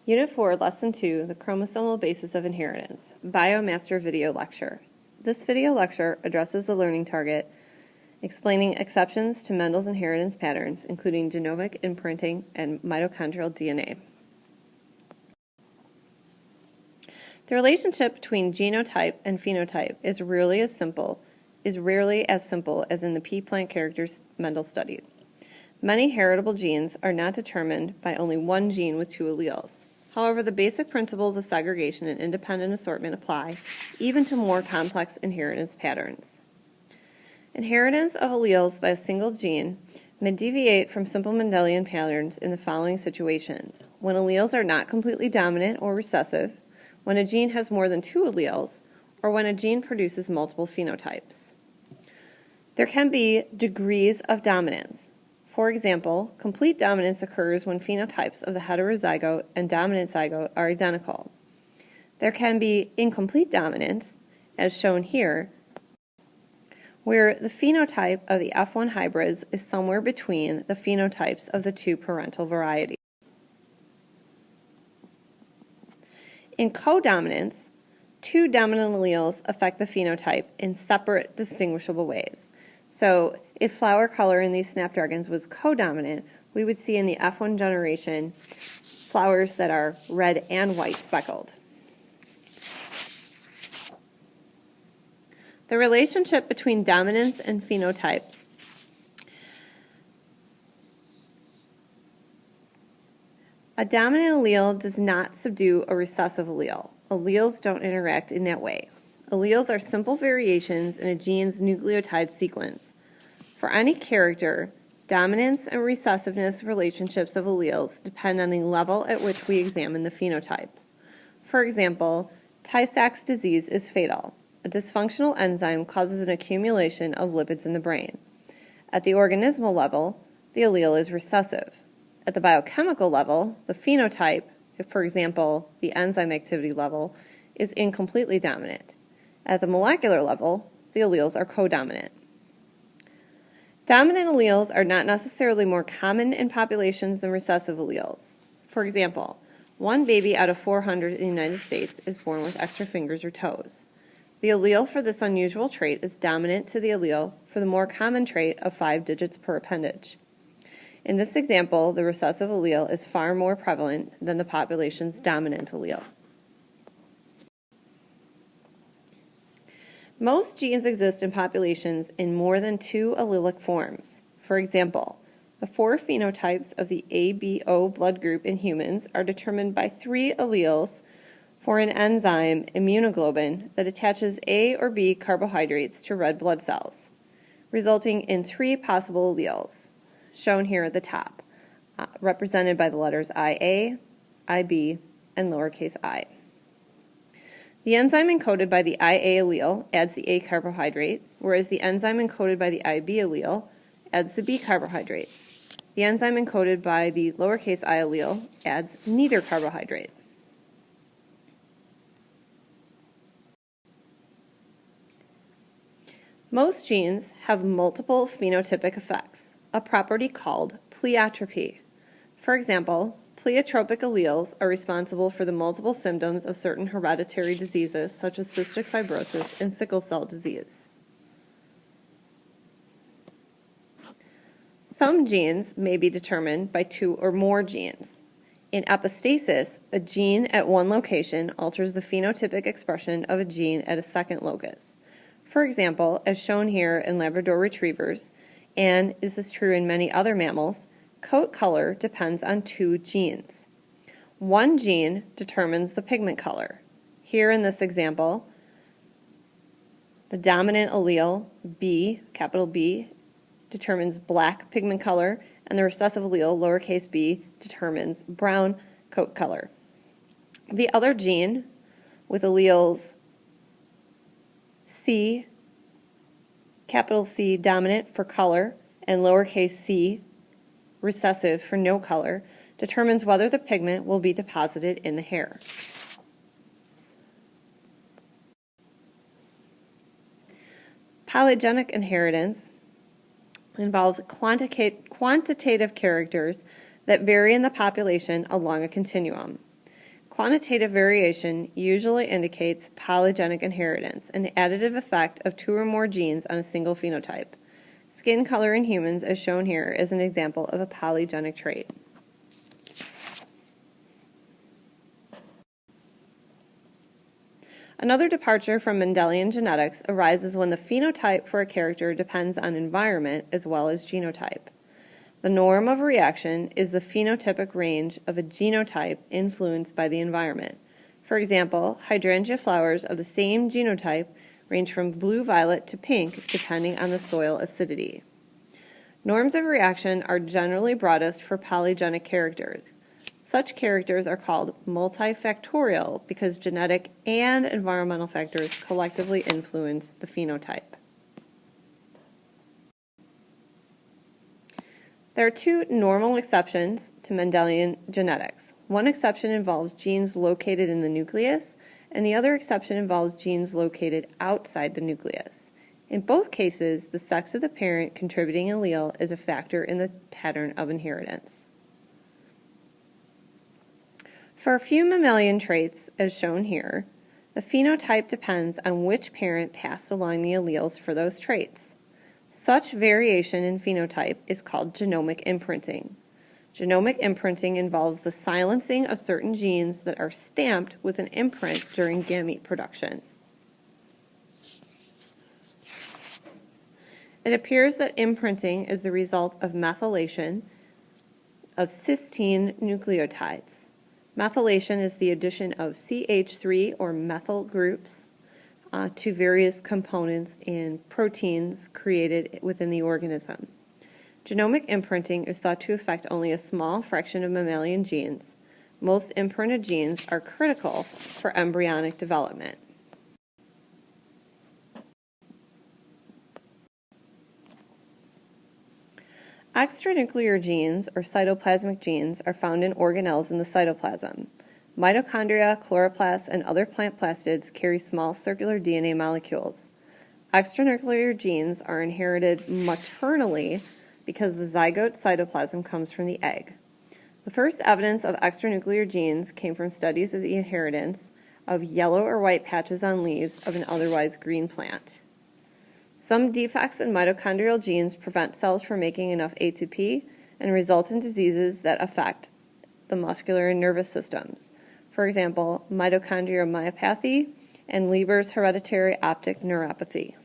Unit 4, Lesson 2, The Chromosomal Basis of Inheritance, BioMaster video lecture. This video lecture addresses the learning target, explaining exceptions to Mendel's inheritance patterns, including genomic imprinting and mitochondrial DNA. The relationship between genotype and phenotype is rarely as simple as in the pea plant characters Mendel studied. Many heritable genes are not determined by only one gene with two alleles. However, the basic principles of segregation and independent assortment apply even to more complex inheritance patterns. Inheritance of alleles by a single gene may deviate from simple Mendelian patterns in the following situations: when alleles are not completely dominant or recessive, when a gene has more than two alleles, or when a gene produces multiple phenotypes. There can be degrees of dominance. For example, complete dominance occurs when phenotypes of the heterozygote and dominant zygote are identical. There can be incomplete dominance, as shown here, where the phenotype of the F1 hybrids is somewhere between the phenotypes of the two parental varieties. In codominance, two dominant alleles affect the phenotype in separate, distinguishable ways. So if flower color in these snapdragons was codominant, we would see in the F1 generation flowers that are red and white speckled. The relationship between dominance and phenotype. A dominant allele does not subdue a recessive allele. Alleles don't interact in that way. Alleles are simple variations in a gene's nucleotide sequence. For any character, dominance and recessiveness relationships of alleles depend on the level at which we examine the phenotype. For example, Tay-Sachs disease is fatal. A dysfunctional enzyme causes an accumulation of lipids in the brain. At the organismal level, the allele is recessive. At the biochemical level, the phenotype, if for example the enzyme activity level, is incompletely dominant. At the molecular level, the alleles are codominant. Dominant alleles are not necessarily more common in populations than recessive alleles. For example, one baby out of 400 in the United States is born with extra fingers or toes. The allele for this unusual trait is dominant to the allele for the more common trait of 5 digits per appendage. In this example, the recessive allele is far more prevalent than the population's dominant allele. Most genes exist in populations in more than two allelic forms. For example, the 4 phenotypes of the ABO blood group in humans are determined by 3 alleles for an enzyme, immunoglobulin, that attaches A or B carbohydrates to red blood cells, resulting in 3 possible alleles, shown here at the top, represented by the letters IA, IB, and lowercase I. The enzyme encoded by the IA allele adds the A carbohydrate, whereas the enzyme encoded by the IB allele adds the B carbohydrate. The enzyme encoded by the lowercase I allele adds neither carbohydrate. Most genes have multiple phenotypic effects, a property called pleiotropy. For example, pleiotropic alleles are responsible for the multiple symptoms of certain hereditary diseases such as cystic fibrosis and sickle cell disease. Some genes may be determined by 2 or more genes. In epistasis, a gene at one location alters the phenotypic expression of a gene at a second locus. For example, as shown here in Labrador retrievers, and this is true in many other mammals, coat color depends on 2 genes. One gene determines the pigment color. Here in this example, the dominant allele, B, capital B, determines black pigment color, and the recessive allele, lowercase b, determines brown coat color. The other gene, with alleles C, capital C dominant for color, and lowercase c recessive for no color, determines whether the pigment will be deposited in the hair. Polygenic inheritance involves quantitative characters that vary in the population along a continuum. Quantitative variation usually indicates polygenic inheritance, an additive effect of two or more genes on a single phenotype. Skin color in humans, as shown here, is an example of a polygenic trait. Another departure from Mendelian genetics arises when the phenotype for a character depends on environment as well as genotype. The norm of reaction is the phenotypic range of a genotype influenced by the environment. For example, hydrangea flowers of the same genotype range from blue-violet to pink depending on the soil acidity. Norms of reaction are generally broadest for polygenic characters. Such characters are called multifactorial because genetic and environmental factors collectively influence the phenotype. There are two normal exceptions to Mendelian genetics. One exception involves genes located in the nucleus, and the other exception involves genes located outside the nucleus. In both cases, the sex of the parent contributing allele is a factor in the pattern of inheritance. For a few mammalian traits, as shown here, the phenotype depends on which parent passed along the alleles for those traits. Such variation in phenotype is called genomic imprinting. Genomic imprinting involves the silencing of certain genes that are stamped with an imprint during gamete production. It appears that imprinting is the result of methylation of cysteine nucleotides. Methylation is the addition of CH3 or methyl groups to various components in proteins created within the organism. Genomic imprinting is thought to affect only a small fraction of mammalian genes. Most imprinted genes are critical for embryonic development. Extranuclear genes, or cytoplasmic genes, are found in organelles in the cytoplasm. Mitochondria, chloroplasts, and other plant plastids carry small circular DNA molecules. Extranuclear genes are inherited maternally because the zygote cytoplasm comes from the egg. The first evidence of extranuclear genes came from studies of the inheritance of yellow or white patches on leaves of an otherwise green plant. Some defects in mitochondrial genes prevent cells from making enough ATP and result in diseases that affect the muscular and nervous systems. For example, mitochondrial myopathy and Leber's hereditary optic neuropathy.